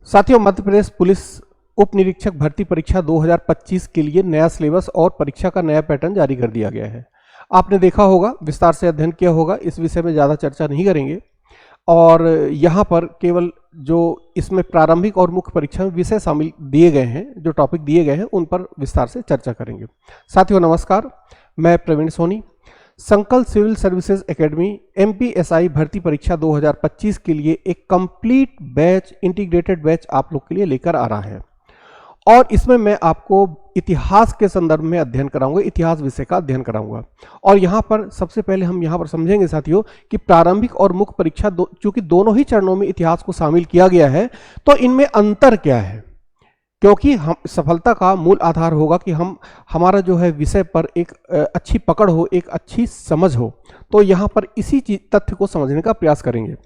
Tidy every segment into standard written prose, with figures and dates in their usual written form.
साथियों, मध्य प्रदेश पुलिस उप निरीक्षक भर्ती परीक्षा 2025 के लिए नया सिलेबस और परीक्षा का नया पैटर्न जारी कर दिया गया है। आपने देखा होगा, विस्तार से अध्ययन किया होगा, इस विषय में ज़्यादा चर्चा नहीं करेंगे और यहाँ पर केवल जो इसमें प्रारंभिक और मुख्य परीक्षा में विषय शामिल दिए गए हैं, जो टॉपिक दिए गए हैं, उन पर विस्तार से चर्चा करेंगे। साथियों नमस्कार, मैं प्रवीण सोनी। संकल्प सिविल सर्विसेज एकेडमी MPSI भर्ती परीक्षा 2025 के लिए एक कंप्लीट बैच, इंटीग्रेटेड बैच आप लोग के लिए लेकर आ रहा है और इसमें मैं आपको इतिहास के संदर्भ में अध्ययन कराऊंगा, इतिहास विषय का अध्ययन कराऊंगा। और यहाँ पर सबसे पहले हम यहाँ पर समझेंगे साथियों कि प्रारंभिक और मुख्य परीक्षा चूंकि दोनों ही चरणों में इतिहास को शामिल किया गया है, तो इनमें अंतर क्या है, क्योंकि हम सफलता का मूल आधार होगा कि हमारा जो है विषय पर एक अच्छी पकड़ हो, एक अच्छी समझ हो। तो यहाँ पर इसी तथ्य को समझने का प्रयास करेंगे।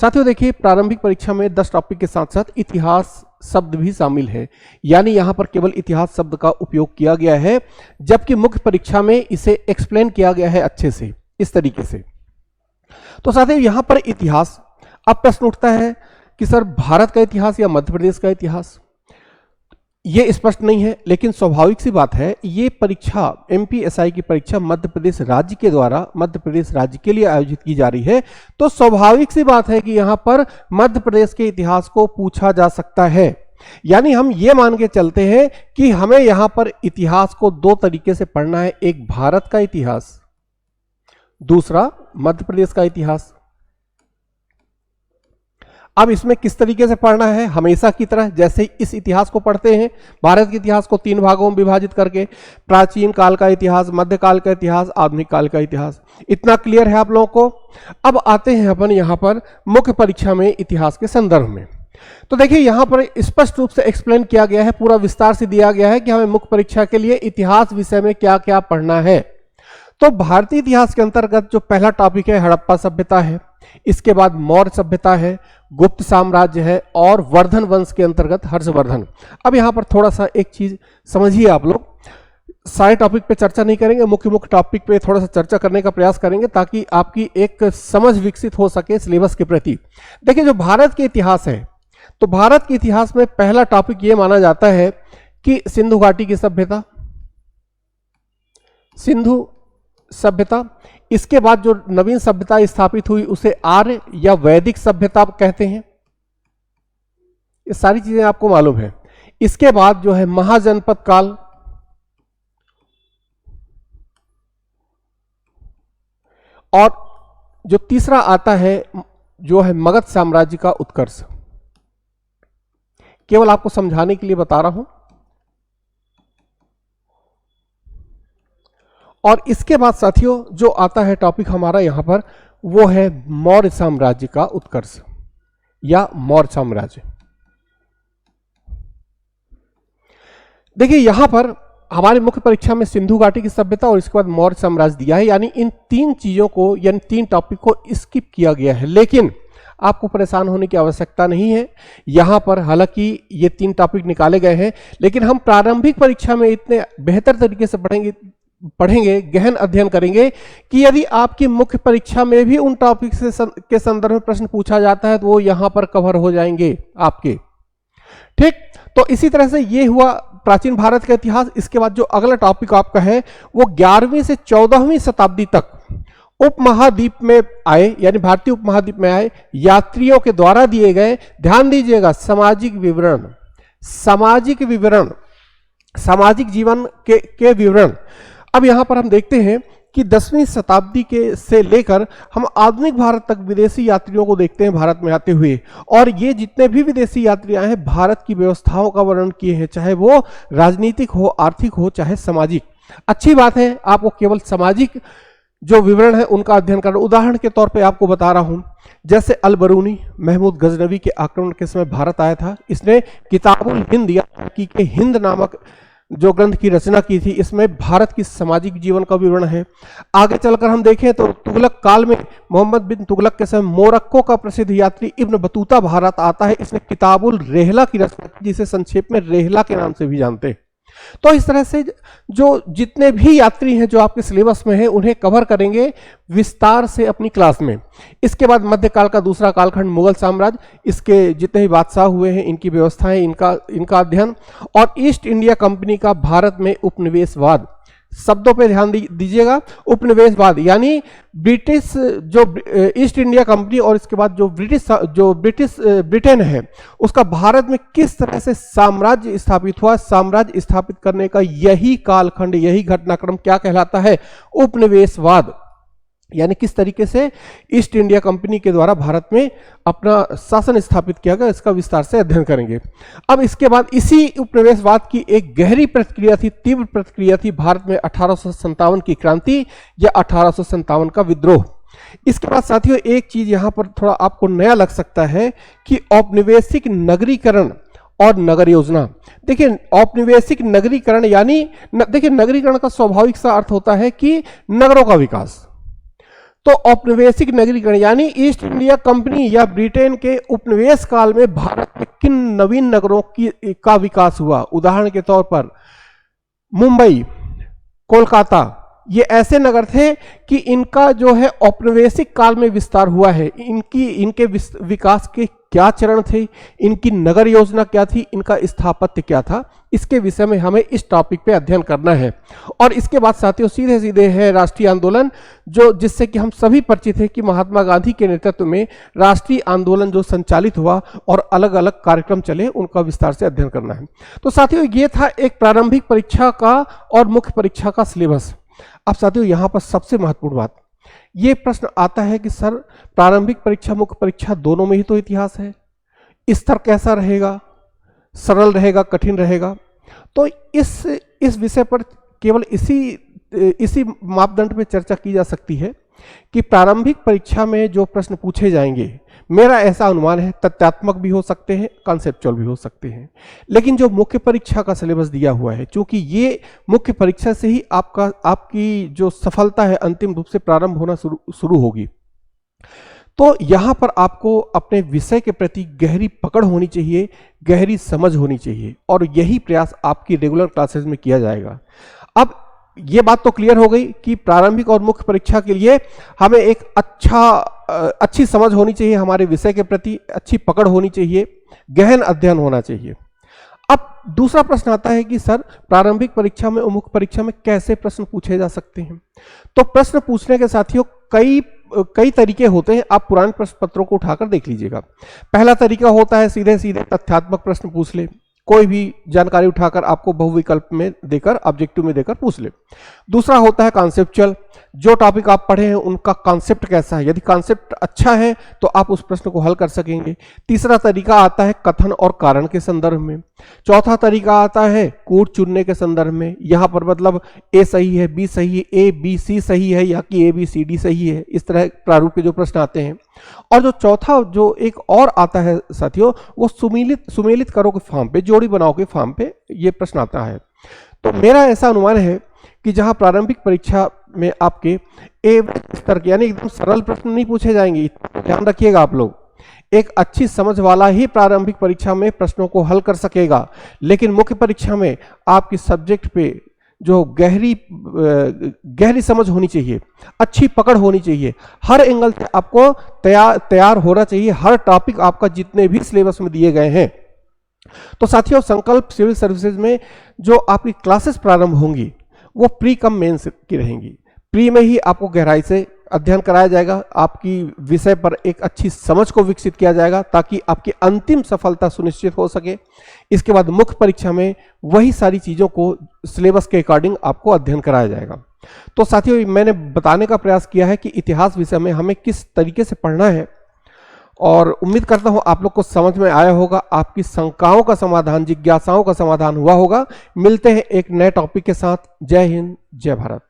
साथियों देखिए, प्रारंभिक परीक्षा में 10 टॉपिक के साथ साथ इतिहास शब्द भी शामिल है, यानी यहाँ पर केवल इतिहास शब्द का उपयोग किया गया है, जबकि मुख्य परीक्षा में इसे एक्सप्लेन किया गया है अच्छे से, इस तरीके से। तो साथियों यहाँ पर इतिहास, अब प्रश्न उठता है कि सर भारत का इतिहास या मध्य प्रदेश का इतिहास, ये स्पष्ट नहीं है, लेकिन स्वाभाविक सी बात है, ये परीक्षा MPSI की परीक्षा मध्य प्रदेश राज्य के द्वारा मध्य प्रदेश राज्य के लिए आयोजित की जा रही है। तो स्वाभाविक सी बात है कि यहाँ पर मध्य प्रदेश के इतिहास को पूछा जा सकता है। यानी हम ये मान के चलते हैं कि हमें यहाँ पर इतिहास को 2 तरीके से पढ़ना है, एक भारत का इतिहास, दूसरा मध्य प्रदेश का इतिहास। अब इसमें किस तरीके से पढ़ना है, हमेशा की तरह जैसे इस इतिहास को पढ़ते हैं, भारत के इतिहास को 3 भागों में विभाजित करके, प्राचीन काल का इतिहास, मध्यकाल का इतिहास, आधुनिक काल का इतिहास। इतना क्लियर है आप लोगों को। अब आते हैं अपन यहाँ पर मुख्य परीक्षा में इतिहास के संदर्भ में। तो देखिए यहाँ पर स्पष्ट रूप से एक्सप्लेन किया गया है, पूरा विस्तार से दिया गया है कि हमें मुख्य परीक्षा के लिए इतिहास विषय में क्या क्या पढ़ना है। तो भारतीय इतिहास के अंतर्गत जो पहला टॉपिक है हड़प्पा सभ्यता है, इसके बाद मौर्य सभ्यता है, गुप्त साम्राज्य है और वर्धन वंश के अंतर्गत हर्षवर्धन। अब यहाँ पर थोड़ा सा एक चीज समझिए आप लोग, सारे टॉपिक पे चर्चा नहीं करेंगे, मुख्य टॉपिक पे थोड़ा सा चर्चा करने का प्रयास करेंगे ताकि आपकी एक समझ विकसित हो सके सिलेबस के प्रति। देखिए जो भारत के इतिहास है, तो भारत के इतिहास में पहला टॉपिक ये माना जाता है कि सिंधु घाटी की सभ्यता, सिंधु सभ्यता। इसके बाद जो नवीन सभ्यता स्थापित हुई उसे आर्य या वैदिक सभ्यता कहते हैं। ये सारी चीजें आपको मालूम है। इसके बाद जो है महाजनपद काल, और जो तीसरा आता है जो है मगध साम्राज्य का उत्कर्ष। केवल आपको समझाने के लिए बता रहा हूं। और इसके बाद साथियों जो आता है टॉपिक हमारा यहां पर, वो है मौर्य साम्राज्य का उत्कर्ष या मौर्य साम्राज्य। देखिए यहां पर हमारे मुख्य परीक्षा में सिंधु घाटी की सभ्यता और इसके बाद मौर्य साम्राज्य दिया है, यानी इन 3 चीजों को, यानी 3 टॉपिक को स्किप किया गया है। लेकिन आपको परेशान होने की आवश्यकता नहीं है। यहां पर हालांकि ये 3 टॉपिक निकाले गए हैं, लेकिन हम प्रारंभिक परीक्षा में इतने बेहतर तरीके से पढ़ेंगे, गहन अध्ययन करेंगे कि यदि आपकी मुख्य परीक्षा में भी उन टॉपिक से के संदर्भ में प्रश्न पूछा जाता है तो वो यहां पर कवर हो जाएंगे आपके। ठीक, तो इसी तरह से ये हुआ प्राचीन भारत का इतिहास। इसके बाद जो अगला टॉपिक आपका है वो 11वीं से 14वीं शताब्दी तक उपमहाद्वीप में आए, यानी भारतीय उपमहाद्वीप में आए यात्रियों के द्वारा दिए गए, ध्यान दीजिएगा, सामाजिक विवरण, सामाजिक जीवन के विवरण। अब यहां पर हम देखते हैं कि 10वीं शताब्दी के से लेकर हम आधुनिक भारत तक विदेशी यात्रियों को देखते हैं भारत में आते हुए, और ये जितने भी विदेशी यात्री आए हैं भारत की व्यवस्थाओं का वर्णन किए हैं, चाहे वो राजनीतिक हो, आर्थिक हो, चाहे सामाजिक। अच्छी बात है, आपको केवल सामाजिक जो विवरण है उनका अध्ययन करना। उदाहरण के तौर पे आपको बता रहा हूं, जैसे अल बरूनी महमूद गजनवी के आक्रमण के समय भारत आया था, इसने किताबुल हिंद या तुर्की के हिंद नामक जो ग्रंथ की रचना की थी, इसमें भारत की सामाजिक जीवन का विवरण है। आगे चलकर हम देखें तो तुगलक काल में मोहम्मद बिन तुगलक के समय मोरक्को का प्रसिद्ध यात्री इब्न बतूता भारत आता है, इसने किताबुल रेहला की रचना की, जिसे संक्षेप में रेहला के नाम से भी जानते हैं। तो इस तरह से जो जितने भी यात्री हैं जो आपके सिलेबस में हैं उन्हें कवर करेंगे विस्तार से अपनी क्लास में। इसके बाद मध्यकाल का दूसरा कालखंड मुगल साम्राज्य, इसके जितने भी बादशाह हुए हैं, इनकी व्यवस्थाएं, इनका अध्ययन, और ईस्ट इंडिया कंपनी का भारत में उपनिवेशवाद। शब्दों पे ध्यान दीजिएगा, उपनिवेशवाद यानी ब्रिटिश जो ईस्ट इंडिया कंपनी और इसके बाद जो ब्रिटेन है उसका भारत में किस तरह से साम्राज्य स्थापित हुआ, साम्राज्य स्थापित करने का यही कालखंड, यही घटनाक्रम क्या कहलाता है, उपनिवेशवाद। यानी किस तरीके से ईस्ट इंडिया कंपनी के द्वारा भारत में अपना शासन स्थापित किया गया, इसका विस्तार से अध्ययन करेंगे। अब इसके बाद इसी उपनिवेशवाद की एक गहरी प्रतिक्रिया थी, तीव्र प्रतिक्रिया थी भारत में 1857 की क्रांति या 1857 का विद्रोह। इसके बाद साथियों एक चीज यहां पर थोड़ा आपको नया लग सकता है कि औपनिवेशिक नगरीकरण और नगर योजना। देखिए औपनिवेशिक नगरीकरण यानी देखिए नगरीकरण का स्वाभाविक सा अर्थ होता है कि नगरों का विकास। तो औपनिवेशिक नगरीकरण यानी ईस्ट इंडिया कंपनी या ब्रिटेन के उपनिवेश काल में भारत में किन नवीन नगरों का विकास हुआ। उदाहरण के तौर पर मुंबई, कोलकाता, ये ऐसे नगर थे कि इनका जो है औपनिवेशिक काल में विस्तार हुआ है। इनके विकास के क्या चरण थे, इनकी नगर योजना क्या थी, इनका स्थापत्य क्या था, इसके विषय में हमें इस टॉपिक पे अध्ययन करना है। और इसके बाद साथियों सीधे सीधे है राष्ट्रीय आंदोलन, जो जिससे कि हम सभी परिचित हैं कि महात्मा गांधी के नेतृत्व में राष्ट्रीय आंदोलन जो संचालित हुआ और अलग अलग कार्यक्रम चले, उनका विस्तार से अध्ययन करना है। तो साथियों ये था एक प्रारंभिक परीक्षा का और मुख्य परीक्षा का सिलेबस। अब साथियों यहां पर सबसे महत्वपूर्ण बात, ये प्रश्न आता है कि सर प्रारंभिक परीक्षा मुख्य परीक्षा दोनों में ही तो इतिहास है, स्तर कैसा रहेगा, सरल रहेगा, कठिन रहेगा। तो इस विषय पर केवल इसी मापदंड पे चर्चा की जा सकती है कि प्रारंभिक परीक्षा में जो प्रश्न पूछे जाएंगे, मेरा ऐसा अनुमान है तथ्यात्मक भी हो सकते हैं, कॉन्सेप्चुअल भी हो सकते हैं। लेकिन जो मुख्य परीक्षा का सिलेबस दिया हुआ है, क्योंकि ये मुख्य परीक्षा से ही आपकी जो सफलता है अंतिम रूप से प्रारंभ होना शुरू होगी। तो यहां पर आपको अपने विषय के प्रति गहरी पकड़ होनी चाहिए, गहरी समझ होनी चाहिए, और यही प्रयास आपकी रेगुलर क्लासेस में किया जाएगा। अब ये बात तो क्लियर हो गई कि प्रारंभिक और मुख्य परीक्षा के लिए हमें एक अच्छी समझ होनी चाहिए, हमारे विषय के प्रति अच्छी पकड़ होनी चाहिए, गहन अध्ययन होना चाहिए। अब दूसरा प्रश्न आता है कि सर प्रारंभिक परीक्षा में और मुख्य परीक्षा में कैसे प्रश्न पूछे जा सकते हैं। तो प्रश्न पूछने के साथियों कई तरीके होते हैं, आप पुराने प्रश्न पत्रों को उठाकर देख लीजिएगा। पहला तरीका होता है सीधे सीधे तथ्यात्मक प्रश्न पूछ ले, कोई भी जानकारी उठाकर आपको बहुविकल्प में देकर, ऑब्जेक्टिव में देकर पूछ ले। दूसरा होता है कॉन्सेप्चुअल, जो टॉपिक आप पढ़े हैं उनका कॉन्सेप्ट कैसा है, यदि कॉन्सेप्ट अच्छा है तो आप उस प्रश्न को हल कर सकेंगे। तीसरा तरीका आता है कथन और कारण के संदर्भ में। चौथा तरीका आता है कोड चुनने के संदर्भ में, यहां पर मतलब ए सही है, बी सही है, ए बी सी सही है या कि ए बी सी डी सही है, इस तरह प्रारूप के जो प्रश्न आते हैं। और जो चौथा जो एक और आता है साथियों, वो सुमेलित करो के फॉर्म पे, जोड़ी बनाओ के फॉर्म पे ये प्रश्न आता है। तो मेरा ऐसा अनुमान है कि जहां प्रारंभिक परीक्षा में आपके एवरेज स्तर के यानी एकदम सरल प्रश्न नहीं पूछे जाएंगे, ध्यान रखिएगा आप लोग, एक अच्छी समझ वाला ही प्रारंभिक परीक्षा में प्रश्नों को हल कर सकेगा। लेकिन मुख्य परीक्षा में आपकी सब्जेक्ट पे जो गहरी समझ होनी चाहिए, अच्छी पकड़ होनी चाहिए, हर एंगल से आपको तैयार होना चाहिए, हर टॉपिक आपका जितने भी सिलेबस में दिए गए हैं। तो साथियों संकल्प सिविल सर्विसेज में जो आपकी क्लासेस प्रारंभ होंगी वो प्री कम मेंस की रहेंगी। प्री में ही आपको गहराई से अध्ययन कराया जाएगा, आपकी विषय पर एक अच्छी समझ को विकसित किया जाएगा ताकि आपकी अंतिम सफलता सुनिश्चित हो सके। इसके बाद मुख्य परीक्षा में वही सारी चीज़ों को सिलेबस के अकॉर्डिंग आपको अध्ययन कराया जाएगा। तो साथियों मैंने बताने का प्रयास किया है कि इतिहास विषय में हमें किस तरीके से पढ़ना है, और उम्मीद करता हूं आप लोग को समझ में आया होगा, आपकी शंकाओं का समाधान, जिज्ञासाओं का समाधान हुआ होगा। मिलते हैं एक नए टॉपिक के साथ। जय हिंद, जय भारत।